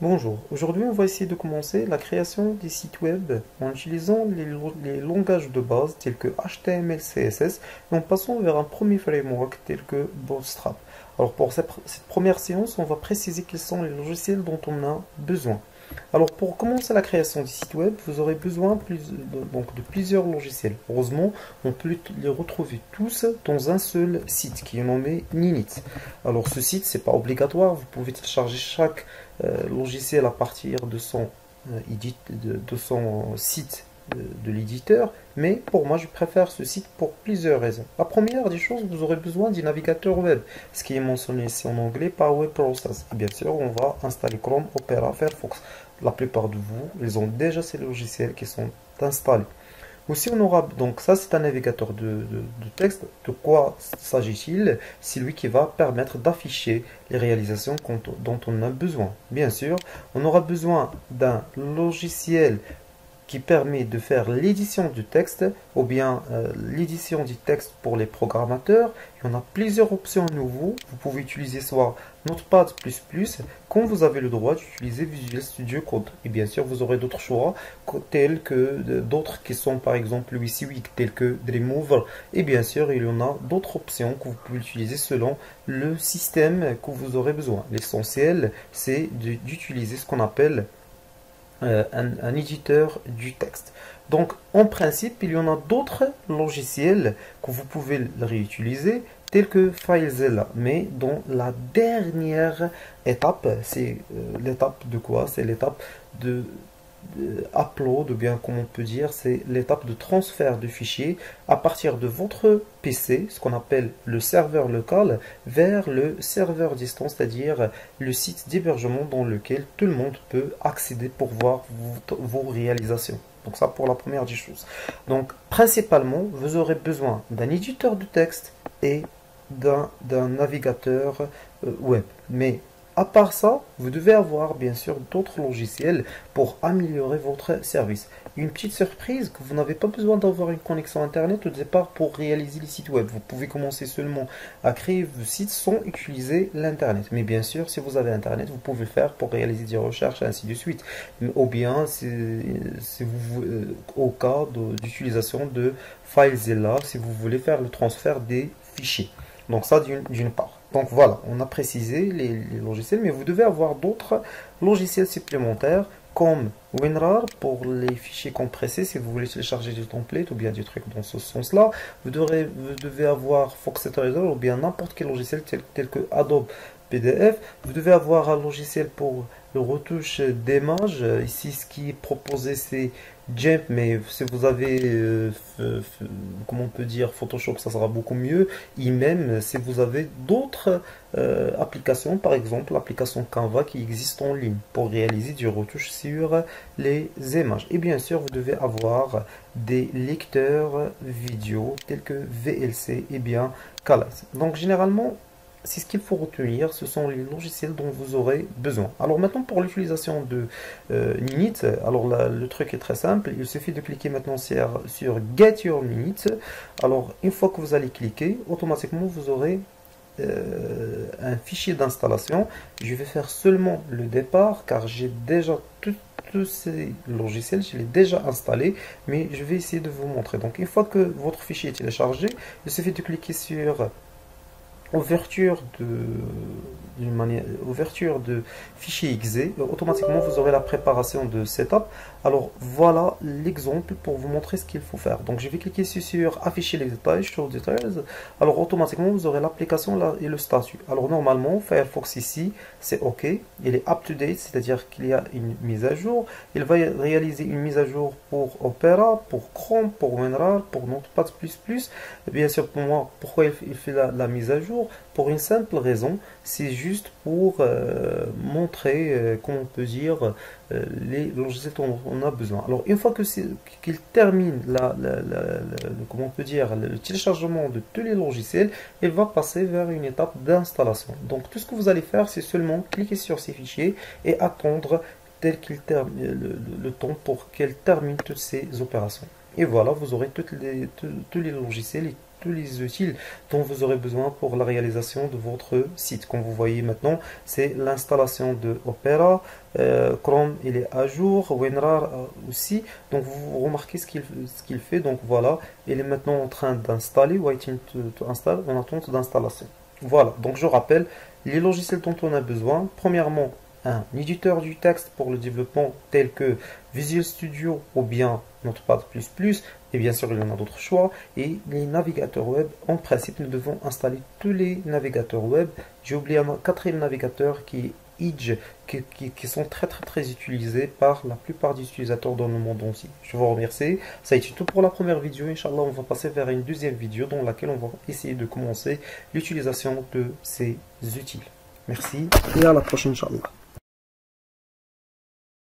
Bonjour, aujourd'hui on va essayer de commencer la création des sites web en utilisant les langages de base tels que HTML, CSS et en passant vers un premier framework tel que Bootstrap. Alors pour cette première séance, on va préciser quels sont les logiciels dont on a besoin. Alors pour commencer la création du site web, vous aurez besoin de plusieurs logiciels. Heureusement, on peut les retrouver tous dans un seul site qui est nommé Ninit. Alors ce site, c'est pas obligatoire, vous pouvez télécharger chaque logiciel à partir de son site de l'éditeur, mais pour moi je préfère ce site pour plusieurs raisons. La première des choses, vous aurez besoin du navigateur web, ce qui est mentionné ici en anglais par Web Process. Et bien sûr, on va installer Chrome, Opera, Firefox. La plupart de vous, ils ont déjà ces logiciels qui sont installés. Aussi, on aura, donc ça c'est un navigateur de texte. De quoi s'agit-il? C'est lui qui va permettre d'afficher les réalisations dont on a besoin. Bien sûr, on aura besoin d'un logiciel qui permet de faire l'édition du texte ou bien l'édition du texte pour les programmateurs. Il y en a plusieurs options nouveaux. Vous pouvez utiliser soit Notepad++, quand vous avez le droit d'utiliser Visual Studio Code. Et bien sûr, vous aurez d'autres choix, tels que d'autres qui sont par exemple WYSIWYG, tels que Dreamweaver. Et bien sûr, il y en a d'autres options que vous pouvez utiliser selon le système que vous aurez besoin. L'essentiel, c'est d'utiliser ce qu'on appelle un éditeur du texte. Donc, en principe, il y en a d'autres logiciels que vous pouvez réutiliser, tels que FileZilla. Mais dans la dernière étape, c'est l'étape de quoi? C'est l'étape de upload, ou bien comme on peut dire, c'est l'étape de transfert de fichiers à partir de votre PC, ce qu'on appelle le serveur local, vers le serveur distant, c'est-à-dire le site d'hébergement dans lequel tout le monde peut accéder pour voir vos réalisations. Donc ça pour la première des choses. Donc principalement, vous aurez besoin d'un éditeur de texte et d'un navigateur web. Mais à part ça, vous devez avoir bien sûr d'autres logiciels pour améliorer votre service. Une petite surprise, que vous n'avez pas besoin d'avoir une connexion internet au départ pour réaliser les sites web. Vous pouvez commencer seulement à créer vos sites sans utiliser l'internet. Mais bien sûr, si vous avez internet, vous pouvez le faire pour réaliser des recherches et ainsi de suite. Ou bien, au cas d'utilisation de FileZilla, si vous voulez faire le transfert des fichiers. Donc ça d'une part. Donc voilà, on a précisé les logiciels, mais vous devez avoir d'autres logiciels supplémentaires comme WinRAR pour les fichiers compressés si vous voulez télécharger des templates ou bien des trucs dans ce sens-là. Vous devez avoir Fox Editor ou bien n'importe quel logiciel tel que Adobe PDF. Vous devez avoir un logiciel pour le retouche d'images. Ici, ce qui est proposé, c'est GIMP, mais si vous avez, comment on peut dire, Photoshop, ça sera beaucoup mieux. Et même si vous avez d'autres applications, par exemple l'application Canva qui existe en ligne pour réaliser du retouche sur les images. Et bien sûr, vous devez avoir des lecteurs vidéo tels que VLC et bien Calas. Donc généralement, c'est ce qu'il faut retenir, ce sont les logiciels dont vous aurez besoin. Alors maintenant pour l'utilisation de Ninit, alors le truc est très simple, il suffit de cliquer maintenant sur Get Your Ninit. Alors une fois que vous allez cliquer, automatiquement vous aurez un fichier d'installation. Je vais faire seulement le départ car j'ai déjà tous ces logiciels, je l'ai déjà installé, mais je vais essayer de vous montrer. Donc une fois que votre fichier est téléchargé, il suffit de cliquer sur ouverture de fichier exe, automatiquement vous aurez la préparation de setup. Alors voilà l'exemple pour vous montrer ce qu'il faut faire. Donc je vais cliquer ici sur afficher les détails, show details. Alors automatiquement vous aurez l'application là et le statut. Alors normalement Firefox ici c'est ok, il est up to date, c'est-à-dire qu'il y a une mise à jour. Il va réaliser une mise à jour pour Opera, pour Chrome, pour WinRAR, pour Notepad++. Bien sûr pour moi, pourquoi il fait la mise à jour? Pour une simple raison, c'est juste pour montrer, comment on peut dire, les logiciels dont on a besoin. Alors une fois qu'il termine comment on peut dire, le téléchargement de tous les logiciels, il va passer vers une étape d'installation. Donc tout ce que vous allez faire, c'est seulement cliquer sur ces fichiers et attendre tel qu'il termine le temps pour qu'elle termine toutes ces opérations. Et voilà, vous aurez tous les logiciels et tous les outils dont vous aurez besoin pour la réalisation de votre site. Comme vous voyez maintenant, c'est l'installation de Opera. Chrome, il est à jour. WinRAR aussi. Donc vous remarquez ce qu'il fait. Donc voilà, il est maintenant en train d'installer, waiting to install, en attente d'installation. Voilà, donc je rappelle les logiciels dont on a besoin. Premièrement, un éditeur du texte pour le développement tel que Visual Studio ou bien Notepad++, et bien sûr il y en a d'autres choix, et les navigateurs web. En principe, nous devons installer tous les navigateurs web. J'ai oublié un quatrième navigateur qui est Edge, qui sont très utilisés par la plupart des utilisateurs dans le monde entier. Je vous remercie. Ça a été tout pour la première vidéo. Inch'Allah, on va passer vers une deuxième vidéo dans laquelle on va essayer de commencer l'utilisation de ces outils. Merci et à la prochaine, Inch'Allah.